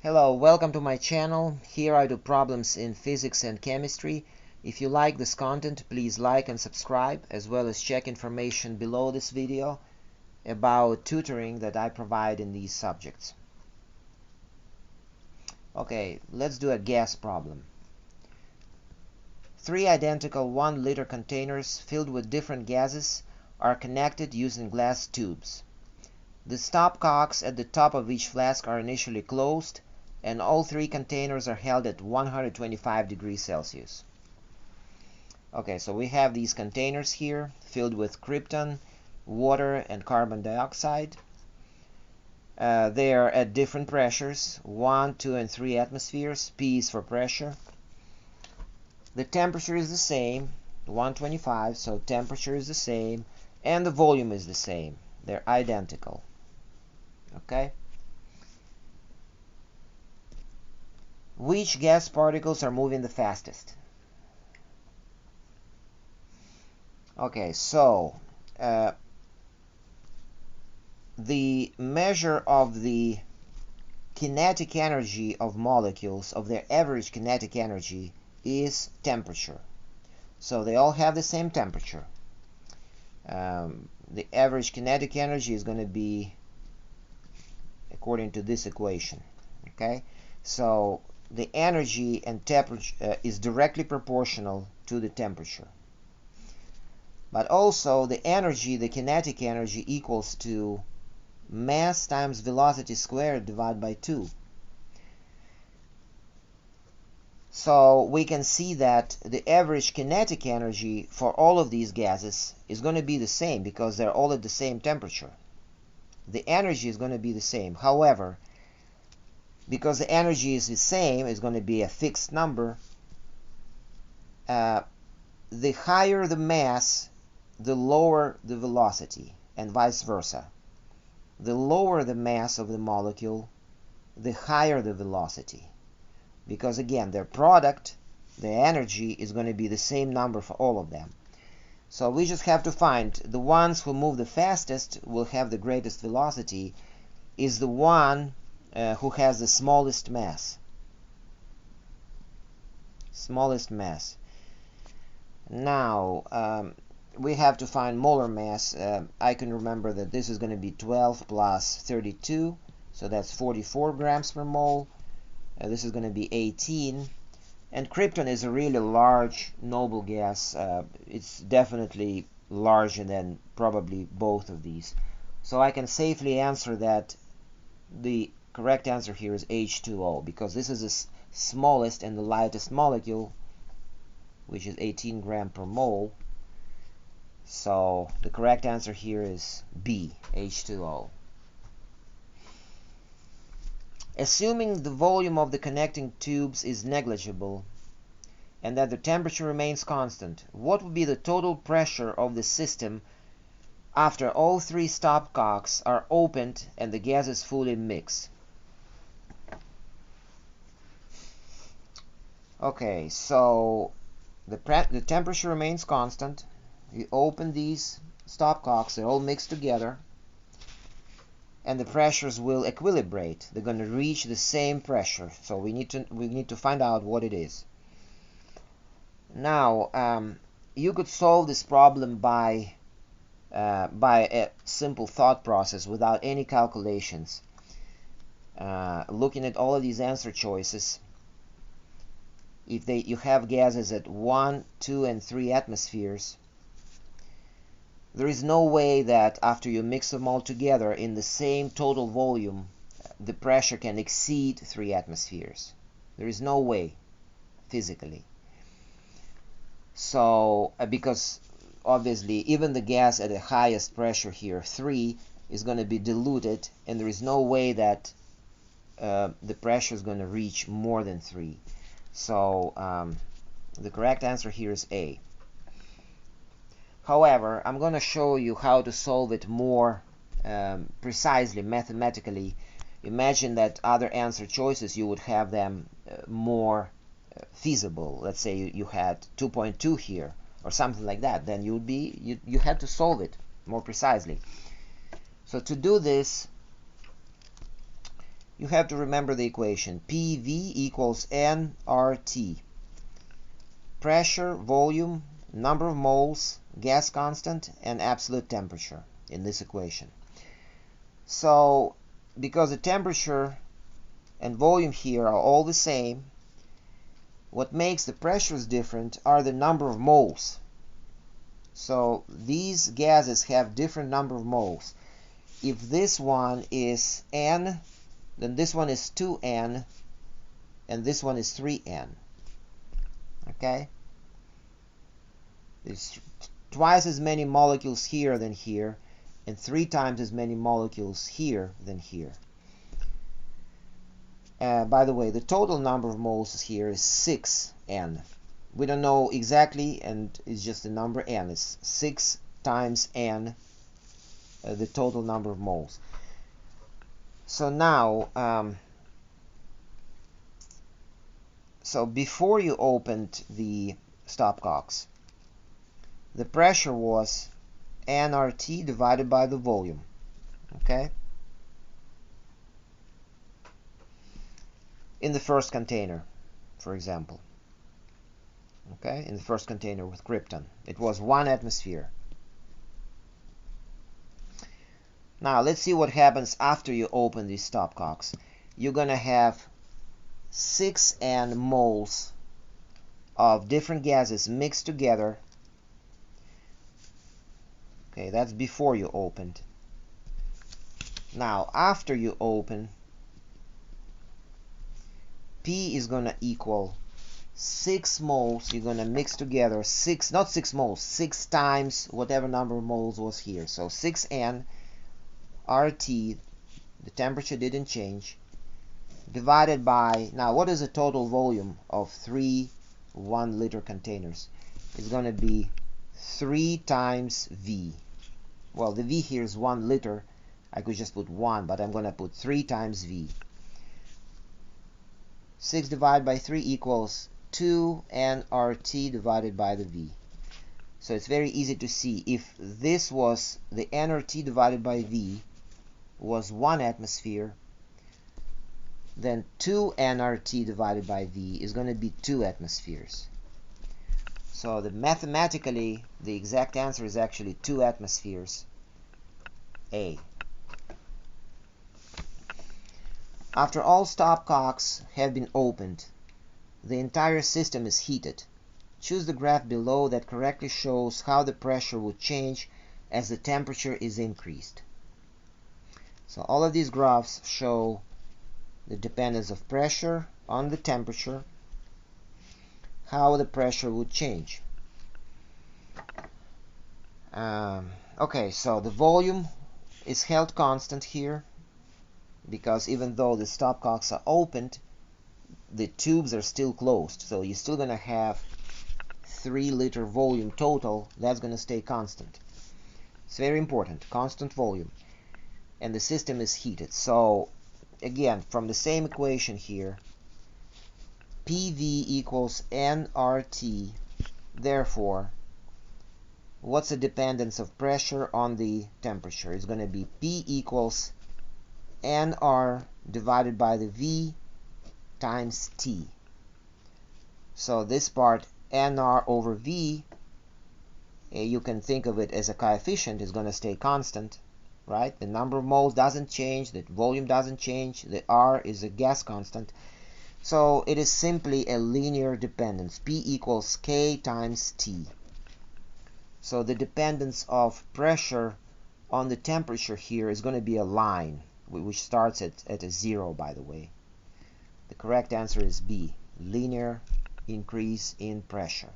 Hello, welcome to my channel. Here I do problems in physics and chemistry. If you like this content, please like and subscribe, as well as check information below this video about tutoring that I provide in these subjects. Okay, let's do a gas problem. 3 identical 1-liter containers filled with different gases are connected using glass tubes. The stopcocks at the top of each flask are initially closed, and all 3 containers are held at 125 degrees Celsius. Okay, so we have these containers here filled with krypton, water, and carbon dioxide. They are at different pressures, 1, 2, and 3 atmospheres. P is for pressure. The temperature is the same, 125, so temperature is the same, and the volume is the same. They're identical. Okay? Which gas particles are moving the fastest? Okay, so the measure of the kinetic energy of molecules, of their average kinetic energy, is temperature. So they all have the same temperature. The average kinetic energy is going to be according to this equation. Okay, so the energy and temperature is directly proportional to the temperature. But also the energy, the kinetic energy, equals to mass times velocity squared divided by 2. So we can see that the average kinetic energy for all of these gases is going to be the same because they're all at the same temperature. The energy is going to be the same. However, because the energy is the same, it's going to be a fixed number, the higher the mass, the lower the velocity, and vice versa. The lower the mass of the molecule, the higher the velocity. Because again, their product, the energy, is going to be the same number for all of them. So we just have to find the ones who move the fastest will have the greatest velocity is the one who has the smallest mass. Smallest mass. Now, we have to find molar mass. I can remember that this is going to be 12 plus 32, so that's 44 grams per mole. This is going to be 18. And krypton is a really large noble gas. It's definitely larger than probably both of these. So I can safely answer that the correct answer here is H2O, because this is the smallest and the lightest molecule, which is 18 grams per mole. So the correct answer here is B, H2O. Assuming the volume of the connecting tubes is negligible and that the temperature remains constant, what would be the total pressure of the system after all 3 stopcocks are opened and the gases fully mix? Okay, so the temperature remains constant. You open these stopcocks, they all mix together, and the pressures will equilibrate. They're going to reach the same pressure. So we need to find out what it is. Now, you could solve this problem by a simple thought process without any calculations. Looking at all of these answer choices, if you have gases at 1, 2, and 3 atmospheres, there is no way that after you mix them all together in the same total volume, the pressure can exceed 3 atmospheres. There is no way, physically. So, because obviously even the gas at the highest pressure here, 3, is going to be diluted, and there is no way that the pressure is going to reach more than 3. So, the correct answer here is A. However, I'm going to show you how to solve it more precisely, mathematically. Imagine that other answer choices, you would have them more feasible. Let's say you had 2.2 here, or something like that. Then you had to solve it more precisely. So to do this, you have to remember the equation. PV equals nRT. Pressure, volume, number of moles, gas constant, and absolute temperature in this equation. So, because the temperature and volume here are all the same, what makes the pressures different are the number of moles. So these gases have different number of moles. If this one is N, then this one is 2N, and this one is 3N. Okay? There's twice as many molecules here than here, and 3 times as many molecules here than here. By the way, the total number of moles here is 6N. We don't know exactly, and it's just the number N. It's 6 times N, the total number of moles. So now, so before you opened the stopcocks, the pressure was nRT divided by the volume. Okay? In the first container, for example. Okay? In the first container with krypton, it was 1 atmosphere. Now, let's see what happens after you open these stopcocks. You're going to have 6N moles of different gases mixed together. Okay, that's before you opened. Now, after you open, P is going to equal 6 moles. You're going to mix together 6, not 6 moles, 6 times whatever number of moles was here. So 6N RT, the temperature didn't change, divided by, now what is the total volume of 3 1-liter containers? It's going to be 3 times V. Well, the V here is 1 liter. I could just put 1, but I'm going to put 3 times V. 6 divided by 3 equals 2 nRT divided by the V. So it's very easy to see. If this was the nRT divided by V was 1 atmosphere, then 2 nRT divided by V is going to be 2 atmospheres. So mathematically, the exact answer is actually 2 atmospheres, A. After all stopcocks have been opened, the entire system is heated. Choose the graph below that correctly shows how the pressure would change as the temperature is increased. So all of these graphs show the dependence of pressure on the temperature, how the pressure would change. Okay, so the volume is held constant here, because even though the stopcocks are opened, the tubes are still closed. So you're still going to have 3-liter volume total. That's going to stay constant. It's very important, constant volume. And the system is heated. So again, from the same equation here, PV equals nRT. Therefore, what's the dependence of pressure on the temperature? It's going to be P equals nR divided by the V times T. So this part, nR over V, you can think of it as a coefficient, is going to stay constant, right? The number of moles doesn't change, the volume doesn't change, the R is a gas constant. So it is simply a linear dependence. P equals K times T. So the dependence of pressure on the temperature here is going to be a line, which starts at a 0, by the way. The correct answer is B, linear increase in pressure.